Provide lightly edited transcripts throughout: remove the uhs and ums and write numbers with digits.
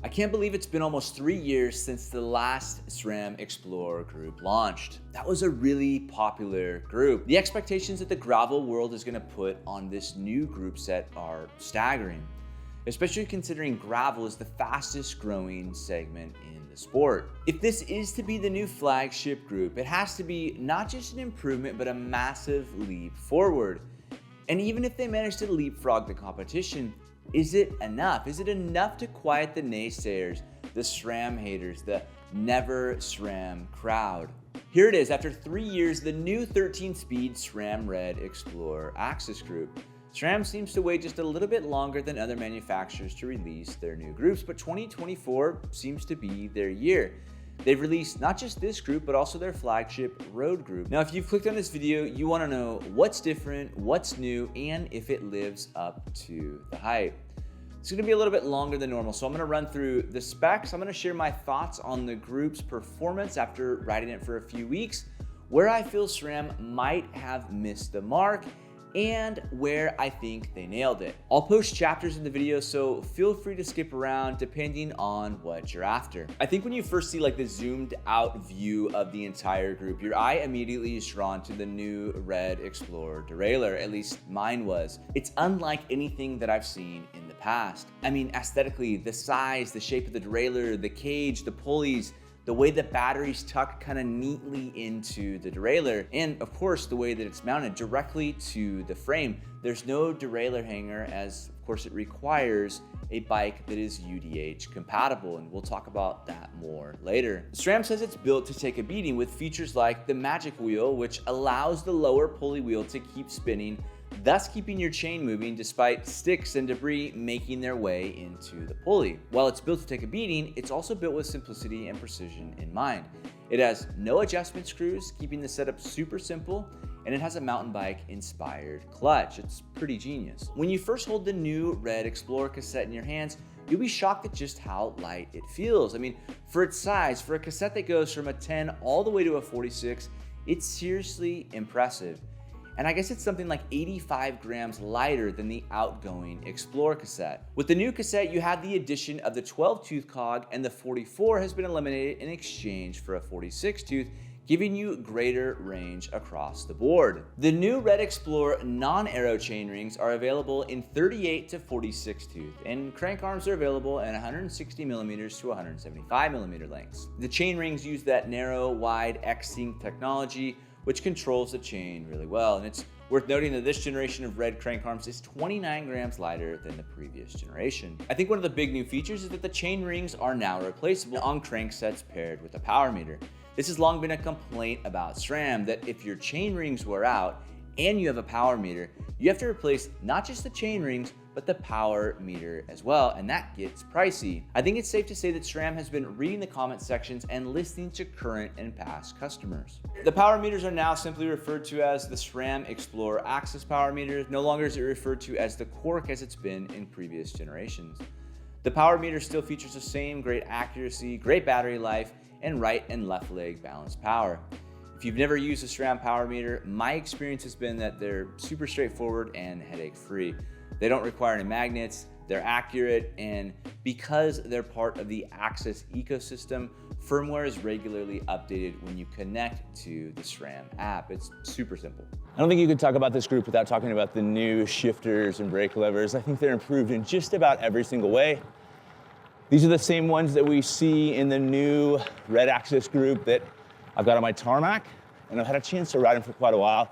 I can't believe it's been almost 3 years since the last SRAM XPLR group launched. That was a really popular group. The expectations that the gravel world is going to put on this new group set are staggering, especially considering gravel is the fastest growing segment in the sport. If this is to be the new flagship group, it has to be not just an improvement, but a massive leap forward. And even if they manage to leapfrog the competition, is it enough? Is it enough to quiet the naysayers, the SRAM haters, the never SRAM crowd? Here it is, after 3 years, the new 13-speed SRAM Red XPLR AXS group. SRAM seems to wait just a little bit longer than other manufacturers to release their new groups, but 2024 seems to be their year. They've released not just this group, but also their flagship road group. Now, if you've clicked on this video, you want to know what's different, what's new, and if it lives up to the hype. It's going to be a little bit longer than normal, so I'm going to run through the specs. I'm going to share my thoughts on the group's performance after riding it for a few weeks, where I feel SRAM might have missed the mark, and where I think they nailed it. I'll post chapters in the video, so feel free to skip around depending on what you're after. I think when you first see like the zoomed out view of the entire group, your eye immediately is drawn to the new Red XPLR Derailleur, at least mine was. It's unlike anything that I've seen in the past. I mean, aesthetically, the size, the shape of the derailleur, the cage, the pulleys, the way the batteries tuck kind of neatly into the derailleur, and of course the way that it's mounted directly to the frame. There's no derailleur hanger, as of course it requires a bike that is UDH compatible, and we'll talk about that more later. SRAM says it's built to take a beating with features like the magic wheel, which allows the lower pulley wheel to keep spinning, thus keeping your chain moving despite sticks and debris making their way into the pulley. While it's built to take a beating, it's also built with simplicity and precision in mind. It has no adjustment screws, keeping the setup super simple, and it has a mountain bike inspired clutch. It's pretty genius. When you first hold the new Red XPLR cassette in your hands, you'll be shocked at just how light it feels. I mean, for its size, for a cassette that goes from a 10 all the way to a 46, it's seriously impressive. And I guess it's something like 85 grams lighter than the outgoing XPLR cassette. With the new cassette, you have the addition of the 12-tooth cog, and the 44 has been eliminated in exchange for a 46-tooth, giving you greater range across the board. The new Red XPLR non-aero chainrings are available in 38 to 46 tooth, and crank arms are available in 160 millimeters to 175 millimeter lengths. The chainrings use that narrow, wide X-Sync technology, which controls the chain really well. And it's worth noting that this generation of Red crank arms is 29 grams lighter than the previous generation. I think one of the big new features is that the chain rings are now replaceable on crank sets paired with a power meter. This has long been a complaint about SRAM, that if your chain rings wear out and you have a power meter, you have to replace not just the chain rings, but the power meter as well, and that gets pricey. I think it's safe to say that SRAM has been reading the comment sections and listening to current and past customers. The power meters are now simply referred to as the SRAM XPLR AXS power meter. No longer is it referred to as the Quark as it's been in previous generations. The power meter still features the same great accuracy, great battery life, and right and left leg balanced power. If you've never used a SRAM power meter, my experience has been that they're super straightforward and headache free. They don't require any magnets, they're accurate, and because they're part of the AXS ecosystem, firmware is regularly updated when you connect to the SRAM app. It's super simple. I don't think you could talk about this group without talking about the new shifters and brake levers. I think they're improved in just about every single way. These are the same ones that we see in the new Red AXS group that I've got on my tarmac, and I've had a chance to ride them for quite a while.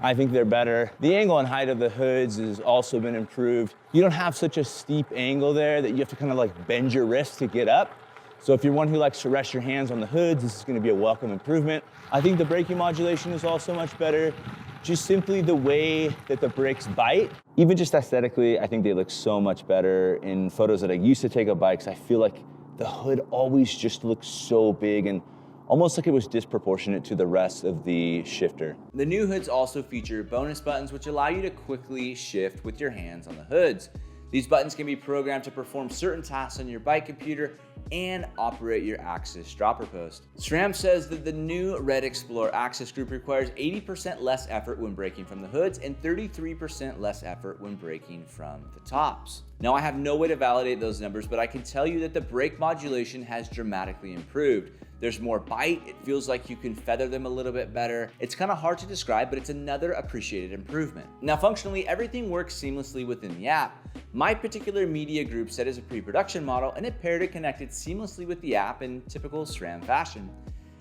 I think they're better. The angle and height of the hoods has also been improved. You don't have such a steep angle there that you have to kind of like bend your wrist to get up. So if you're one who likes to rest your hands on the hoods, this is going to be a welcome improvement. I think the braking modulation is also much better. Just simply the way that the brakes bite. Even just aesthetically, I think they look so much better. In photos that I used to take of bikes, I feel like the hood always just looks so big and almost like it was disproportionate to the rest of the shifter. The new hoods also feature bonus buttons which allow you to quickly shift with your hands on the hoods. These buttons can be programmed to perform certain tasks on your bike computer and operate your AXS dropper post. SRAM says that the new Red XPLR AXS group requires 80% less effort when braking from the hoods and 33% less effort when braking from the tops. Now, I have no way to validate those numbers, but I can tell you that the brake modulation has dramatically improved. There's more bite, it feels like you can feather them a little bit better. It's kind of hard to describe, but it's another appreciated improvement. Now, functionally, everything works seamlessly within the app. My particular media group set is a pre-production model, and it paired and connected seamlessly with the app in typical SRAM fashion.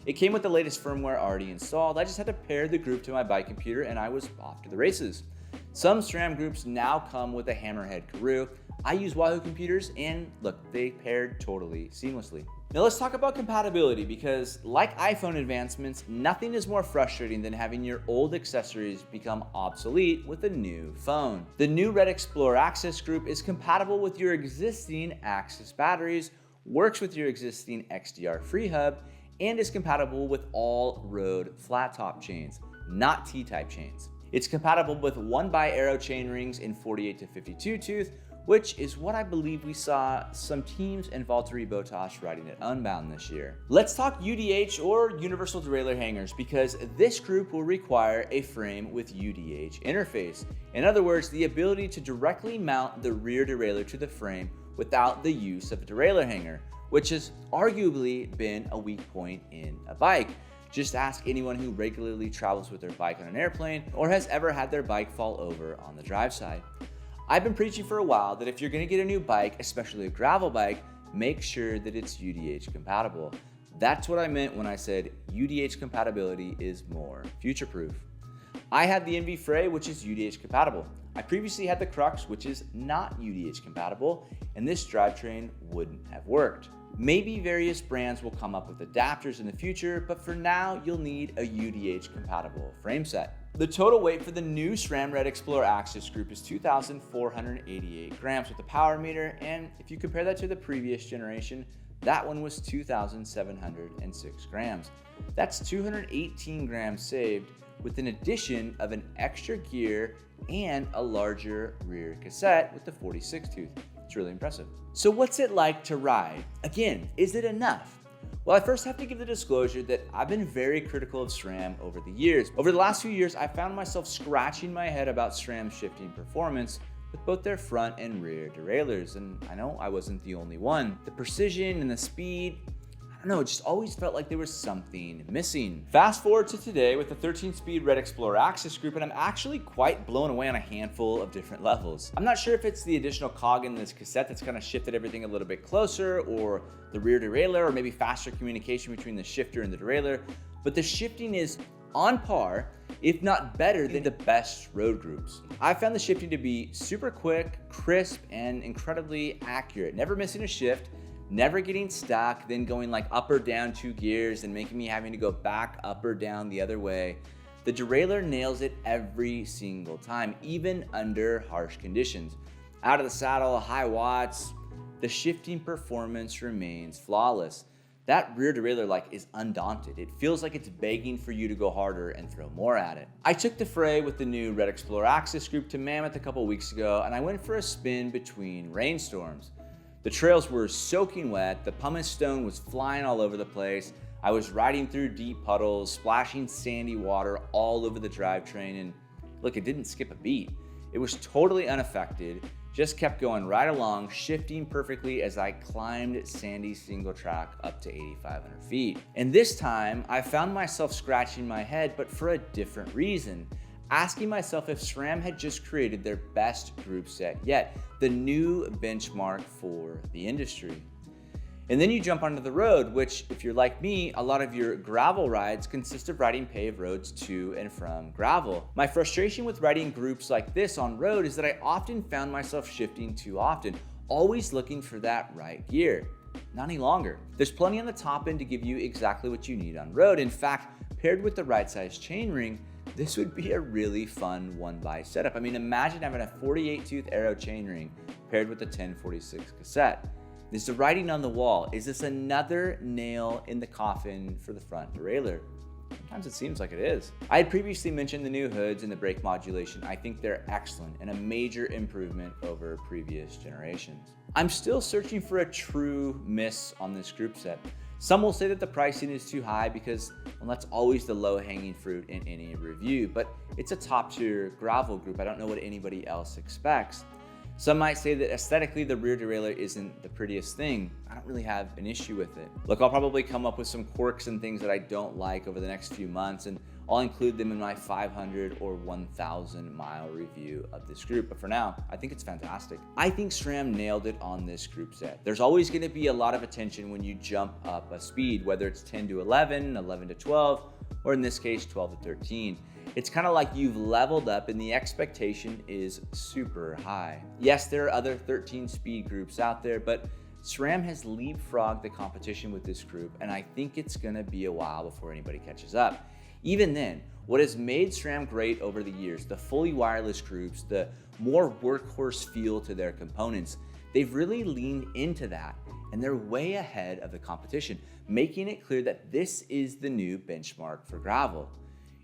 It came with the latest firmware already installed. I just had to pair the group to my bike computer, and I was off to the races. Some SRAM groups now come with a Hammerhead Karoo. I use Wahoo computers, and look, they paired totally seamlessly. Now let's talk about compatibility, because like iPhone advancements, nothing is more frustrating than having your old accessories become obsolete with a new phone. The new Red XPLR AXS group is compatible with your existing AXS batteries, works with your existing XDR free hub, and is compatible with all Rode flat top chains, not T-type chains. It's compatible with 1x-Arrow chainrings in 48 to 52 tooth, which is what I believe we saw some teams and Valtteri Bottas riding at Unbound this year. Let's talk UDH, or Universal Derailleur hangers, because this group will require a frame with UDH interface. In other words, the ability to directly mount the rear derailleur to the frame without the use of a derailleur hanger, which has arguably been a weak point in a bike. Just ask anyone who regularly travels with their bike on an airplane or has ever had their bike fall over on the drive side. I've been preaching for a while that if you're gonna get a new bike, especially a gravel bike, make sure that it's UDH compatible. That's what I meant when I said UDH compatibility is more future-proof. I had the NV Fray, which is UDH compatible. I previously had the Crux, which is not UDH compatible, and this drivetrain wouldn't have worked. Maybe various brands will come up with adapters in the future, but for now, you'll need a UDH compatible frame set. The total weight for the new SRAM Red XPLR AXS group is 2,488 grams with a power meter, and if you compare that to the previous generation, that one was 2,706 grams. That's 218 grams saved with an addition of an extra gear and a larger rear cassette with the 46 tooth. It's really impressive. So what's it like to ride? Again, is it enough? Well, I first have to give the disclosure that I've been very critical of SRAM over the years. Over the last few years, I found myself scratching my head about SRAM's shifting performance with both their front and rear derailleurs, and I know I wasn't the only one. The precision and the speed, I don't know, it just always felt like there was something missing. Fast forward to today with the 13-speed Red XPLR AXS group, and I'm actually quite blown away on a handful of different levels. I'm not sure if it's the additional cog in this cassette that's kind of shifted everything a little bit closer, or the rear derailleur, or maybe faster communication between the shifter and the derailleur, but the shifting is on par, if not better than the best road groups. I found the shifting to be super quick, crisp, and incredibly accurate, never missing a shift, never getting stuck, then going like up or down 2 gears and making me having to go back up or down the other way. The derailleur nails it every single time, even under harsh conditions. Out of the saddle, high watts, the shifting performance remains flawless. That rear derailleur is undaunted. It feels like it's begging for you to go harder and throw more at it. I took the fray with the new Red XPLR AXS group to Mammoth a couple weeks ago, and I went for a spin between rainstorms. The trails were soaking wet, the pumice stone was flying all over the place, I was riding through deep puddles, splashing sandy water all over the drivetrain, and look, it didn't skip a beat. It was totally unaffected, just kept going right along, shifting perfectly as I climbed sandy single track up to 8,500 feet. And this time, I found myself scratching my head, but for a different reason. Asking myself if SRAM had just created their best group set yet, the new benchmark for the industry. And then you jump onto the road, which, if you're like me, a lot of your gravel rides consist of riding paved roads to and from gravel. My frustration with riding groups like this on road is that I often found myself shifting too often, always looking for that right gear. Not any longer. There's plenty on the top end to give you exactly what you need on road. In fact, paired with the right size chainring, this would be a really fun 1x setup. I mean, imagine having a 48 tooth Arrow chainring paired with a 1046 cassette. Is the writing on the wall? Is this another nail in the coffin for the front derailleur? Sometimes it seems like it is. I had previously mentioned the new hoods and the brake modulation. I think they're excellent and a major improvement over previous generations. I'm still searching for a true miss on this group set. Some will say that the pricing is too high because, well, that's always the low-hanging fruit in any review, but it's a top-tier gravel group. I don't know what anybody else expects. Some might say that aesthetically the rear derailleur isn't the prettiest thing. I don't really have an issue with it. Look, I'll probably come up with some quirks and things that I don't like over the next few months, and I'll include them in my 500 or 1,000 mile review of this group. But for now, I think it's fantastic. I think SRAM nailed it on this group set. There's always going to be a lot of attention when you jump up a speed, whether it's 10 to 11, 11 to 12, or in this case, 12 to 13. It's kind of like you've leveled up and the expectation is super high. Yes, there are other 13 speed groups out there, but SRAM has leapfrogged the competition with this group, and I think it's gonna be a while before anybody catches up. Even then, what has made SRAM great over the years, the fully wireless groups, the more workhorse feel to their components, they've really leaned into that, and they're way ahead of the competition, making it clear that this is the new benchmark for gravel.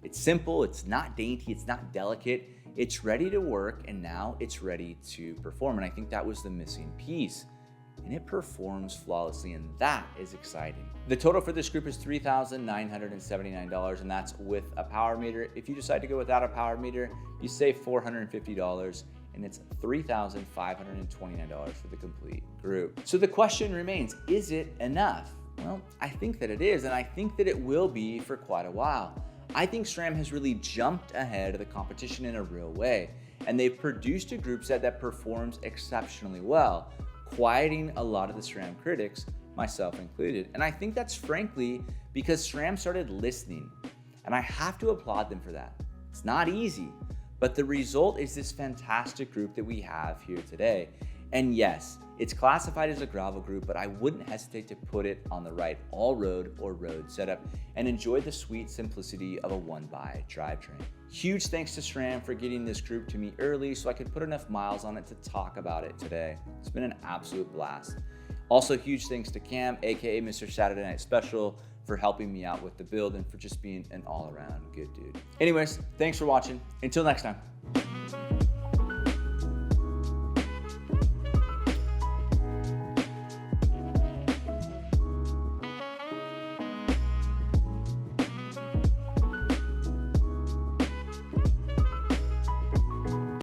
It's simple, it's not dainty, it's not delicate, it's ready to work, and now it's ready to perform. And I think that was the missing piece. And it performs flawlessly, and that is exciting. The total for this group is $3,979, and that's with a power meter. If you decide to go without a power meter, you save $450, and it's $3,529 for the complete group. So the question remains, is it enough? Well, I think that it is, and I think that it will be for quite a while. I think SRAM has really jumped ahead of the competition in a real way, and they've produced a group set that performs exceptionally well, quieting a lot of the SRAM critics, myself included. And I think that's frankly because SRAM started listening, and I have to applaud them for that. It's not easy, but the result is this fantastic group that we have here today. And yes, it's classified as a gravel group, but I wouldn't hesitate to put it on the right all-road or road setup and enjoy the sweet simplicity of a 1x drivetrain. Huge thanks to SRAM for getting this group to me early so I could put enough miles on it to talk about it today. It's been an absolute blast. Also, huge thanks to Cam, aka Mr. Saturday Night Special, for helping me out with the build and for just being an all-around good dude. Anyways, thanks for watching. Until next time.